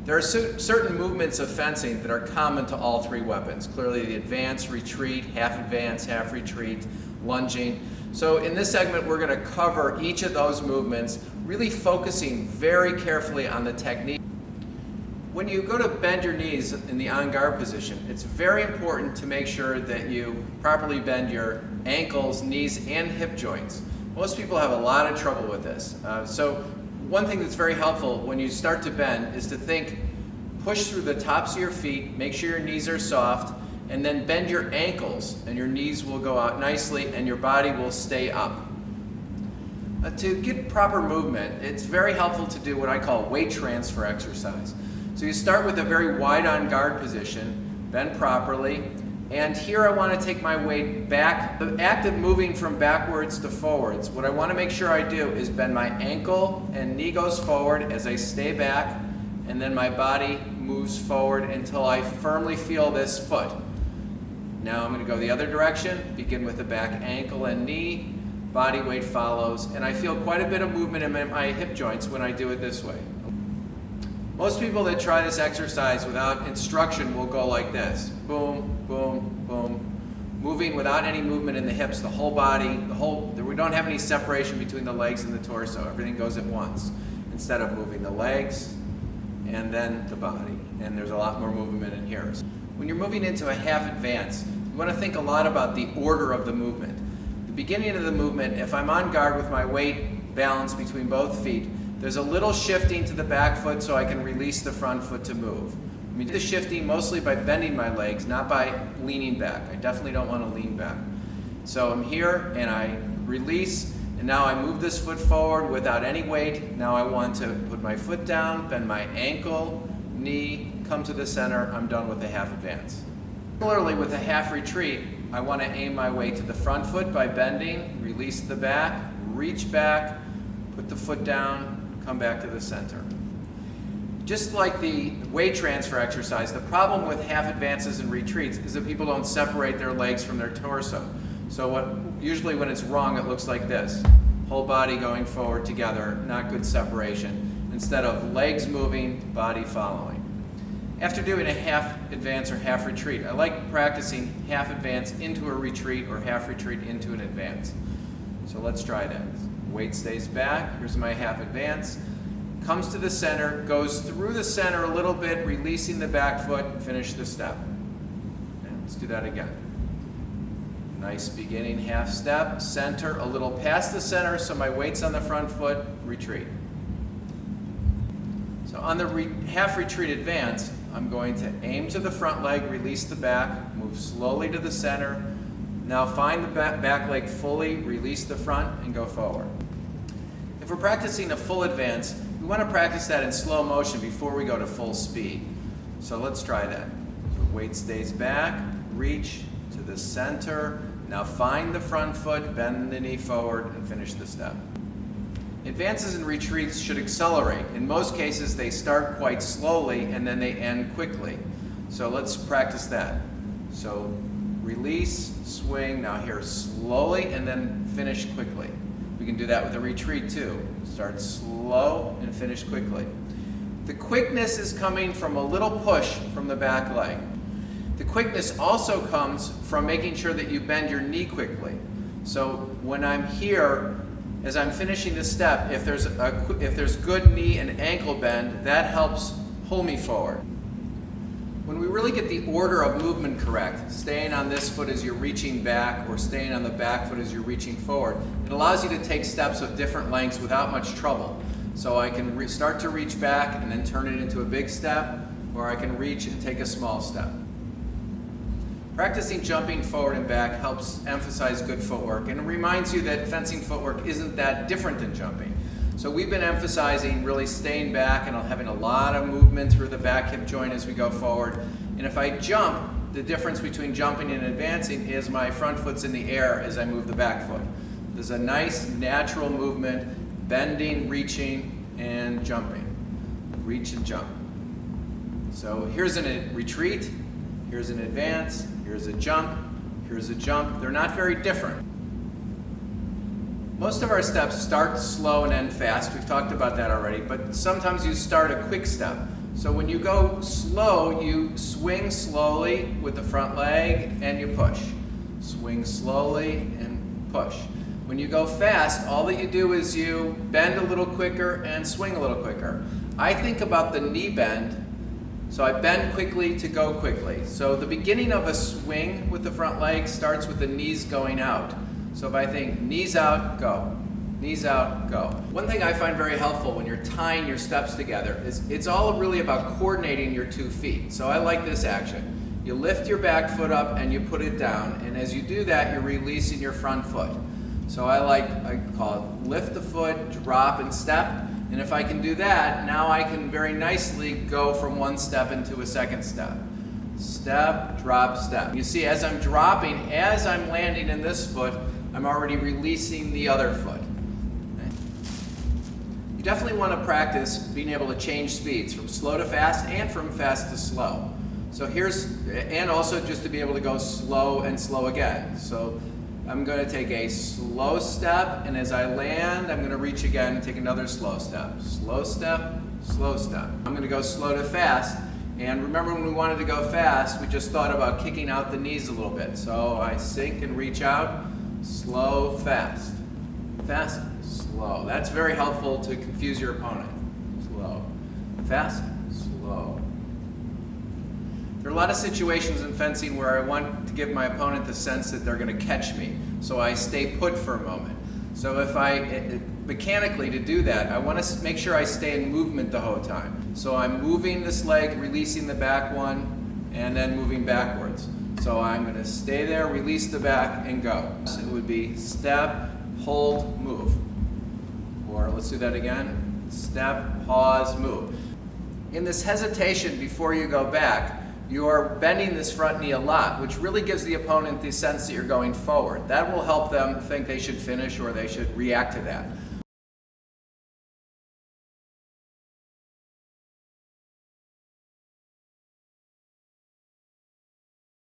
There are certain movements of fencing that are common to all three weapons. Clearly the advance, retreat, half advance, half retreat, lunging. So in this segment we're going to cover each of those movements, really focusing very carefully on the technique. When you go to bend your knees in the on guard position, it's very important to make sure that you properly bend your ankles, knees, and hip joints. Most people have a lot of trouble with this. So one thing that's very helpful when you start to bend is to think, push through the tops of your feet, make sure your knees are soft, and then bend your ankles and your knees will go out nicely and your body will stay up. To get proper movement, it's very helpful to do what I call weight transfer exercise. So you start with a very wide on guard position, bend properly, and here I want to take my weight back. The act of moving from backwards to forwards, what I want to make sure I do is bend my ankle and knee goes forward as I stay back, and then my body moves forward until I firmly feel this foot. Now I'm going to go the other direction, begin with the back ankle and knee, body weight follows, and I feel quite a bit of movement in my hip joints when I do it this way. Most people that try this exercise without instruction will go like this. Boom, boom, boom. Moving without any movement in the hips, the whole body, we don't have any separation between the legs and the torso. Everything goes at once. Instead of moving the legs and then the body. And there's a lot more movement in here. When you're moving into a half advance, you want to think a lot about the order of the movement. The beginning of the movement, if I'm on guard with my weight balanced between both feet, there's a little shifting to the back foot so I can release the front foot to move. I mean, the shifting mostly by bending my legs, not by leaning back. I definitely don't want to lean back. So I'm here and I release, and now I move this foot forward without any weight. Now I want to put my foot down, bend my ankle, knee, come to the center. I'm done with the half advance. Similarly with a half retreat, I want to aim my way to the front foot by bending, release the back, reach back, put the foot down, come back to the center. Just like the weight transfer exercise, the problem with half advances and retreats is that people don't separate their legs from their torso. So usually when it's wrong, it looks like this. Whole body going forward together, not good separation. Instead of legs moving, body following. After doing a half advance or half retreat, I like practicing half advance into a retreat or half retreat into an advance. So let's try that. Weight stays back, here's my half advance, comes to the center, goes through the center a little bit, releasing the back foot, finish the step. And let's do that again. Nice beginning half step, center, a little past the center, so my weight's on the front foot, retreat. So on the half retreat advance, I'm going to aim to the front leg, release the back, move slowly to the center. Now find the back leg fully, release the front, and go forward. If we're practicing a full advance, we want to practice that in slow motion before we go to full speed. So let's try that. So weight stays back, reach to the center. Now find the front foot, bend the knee forward, and finish the step. Advances and retreats should accelerate. In most cases, they start quite slowly and then they end quickly. So let's practice that. So release, swing, now here slowly, and then finish quickly. We can do that with a retreat too. Start slow and finish quickly. The quickness is coming from a little push from the back leg. The quickness also comes from making sure that you bend your knee quickly. So when I'm here, as I'm finishing this step, if there's good knee and ankle bend, that helps pull me forward. When we really get the order of movement correct, staying on this foot as you're reaching back or staying on the back foot as you're reaching forward, it allows you to take steps of different lengths without much trouble. So I can start to reach back and then turn it into a big step, or I can reach and take a small step. Practicing jumping forward and back helps emphasize good footwork, and it reminds you that fencing footwork isn't that different than jumping. So we've been emphasizing really staying back and having a lot of movement through the back hip joint as we go forward. And if I jump, the difference between jumping and advancing is my front foot's in the air as I move the back foot. There's a nice natural movement, bending, reaching, and jumping. Reach and jump. So here's a retreat, here's an advance, here's a jump, here's a jump. They're not very different. Most of our steps start slow and end fast. We've talked about that already, but sometimes you start a quick step. So when you go slow, you swing slowly with the front leg and you push. Swing slowly and push. When you go fast, all that you do is you bend a little quicker and swing a little quicker. I think about the knee bend, so I bend quickly to go quickly. So the beginning of a swing with the front leg starts with the knees going out. So if I think knees out, go. Knees out, go. One thing I find very helpful when you're tying your steps together is it's all really about coordinating your 2 feet. So I like this action. You lift your back foot up and you put it down, and as you do that, you're releasing your front foot. So I call it lift the foot, drop and step, and if I can do that, now I can very nicely go from one step into a second step. Step, drop, step. You see, as I'm dropping, as I'm landing in this foot, I'm already releasing the other foot. You definitely want to practice being able to change speeds from slow to fast and from fast to slow. So and also just to be able to go slow and slow again. So I'm going to take a slow step, and as I land, I'm going to reach again and take another slow step. Slow step, slow step. I'm going to go slow to fast, and remember when we wanted to go fast, we just thought about kicking out the knees a little bit. So I sink and reach out, slow, fast. Fast, slow. That's very helpful to confuse your opponent. Slow, fast, slow. There are a lot of situations in fencing where I want to give my opponent the sense that they're going to catch me, so I stay put for a moment. So if mechanically to do that, I want to make sure I stay in movement the whole time. So I'm moving this leg, releasing the back one, and then moving backwards. So I'm going to stay there, release the back, and go. So it would be step, hold, move. Or let's do that again. Step, pause, move. In this hesitation before you go back, you are bending this front knee a lot, which really gives the opponent the sense that you're going forward. That will help them think they should finish or they should react to that.